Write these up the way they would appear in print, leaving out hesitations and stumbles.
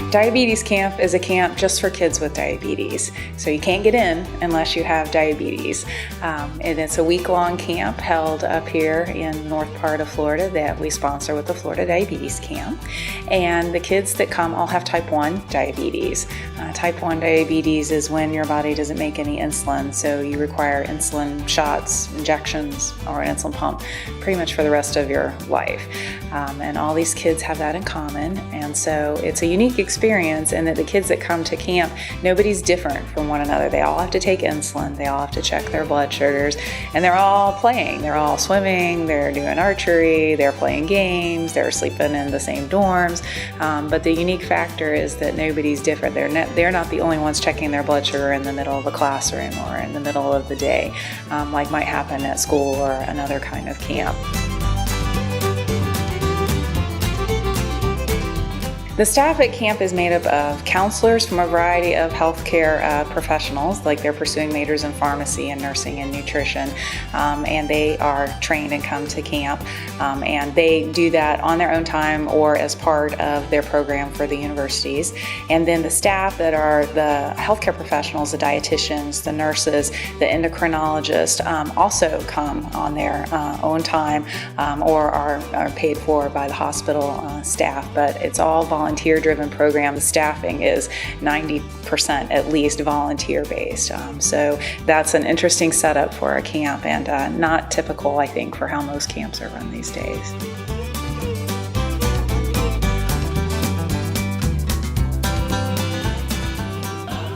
Diabetes Camp is a camp just for kids with diabetes. So you can't get in unless you have diabetes. And it's a week-long camp held up here in north part of Florida that we sponsor with the Florida Diabetes Camp. And the kids that come all have type 1 diabetes. Type 1 diabetes is when your body doesn't make any insulin, so you require insulin shots, injections, or an insulin pump pretty much for the rest of your life. And all these kids have that in common, and so it's a unique experience in that the kids that come to camp, nobody's different from one another. They all have to take insulin, they all have to check their blood sugars, and they're all playing. They're all swimming, they're doing archery, they're playing games, they're sleeping in the same dorms, but the unique factor is that nobody's different. They're not the only ones checking their blood sugar in the middle of a classroom or in the middle of the day, like might happen at school or another kind of camp. The staff at camp is made up of counselors from a variety of healthcare professionals, like they're pursuing majors in pharmacy and nursing and nutrition, and they are trained and come to camp, and they do that on their own time or as part of their program for the universities. And then the staff that are the healthcare professionals, the dietitians, the nurses, the endocrinologists, also come on their own time or are paid for by the hospital staff, but it's all volunteer-driven program. The staffing is 90% at least volunteer-based. So that's an interesting setup for a camp and not typical, I think, for how most camps are run these days.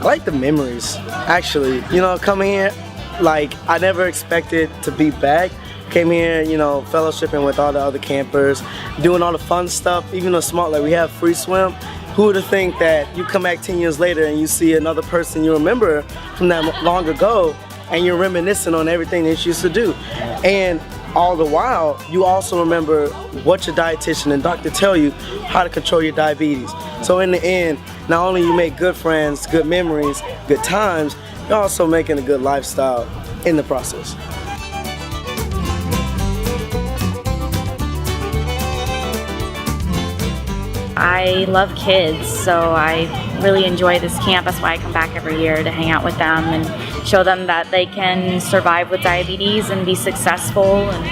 I like the memories, actually. Coming here, I never expected to be back. Came here, fellowshipping with all the other campers, doing all the fun stuff, even the small, we have free swim. Who would have think that you come back 10 years later and you see another person you remember from that long ago and you're reminiscing on everything that you used to do. And all the while, you also remember what your dietitian and doctor tell you how to control your diabetes. So in the end, not only you make good friends, good memories, good times, you're also making a good lifestyle in the process. I love kids, so I really enjoy this camp. That's why I come back every year to hang out with them and show them that they can survive with diabetes and be successful. And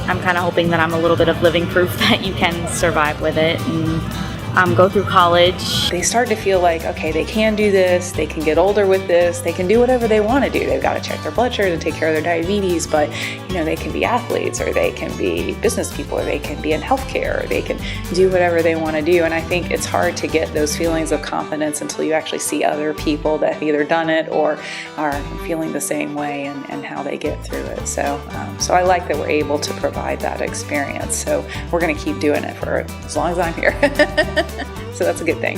I'm kind of hoping that I'm a little bit of living proof that you can survive with it and go through college. They start to feel like, okay, they can do this, they can get older with this, they can do whatever they want to do. They've got to check their blood sugar and take care of their diabetes, but they can be athletes, or they can be business people, or they can be in healthcare, or they can do whatever they want to do. And I think it's hard to get those feelings of confidence until you actually see other people that have either done it or are feeling the same way and how they get through it. So I like that we're able to provide that experience. So we're going to keep doing it for as long as I'm here. So that's a good thing.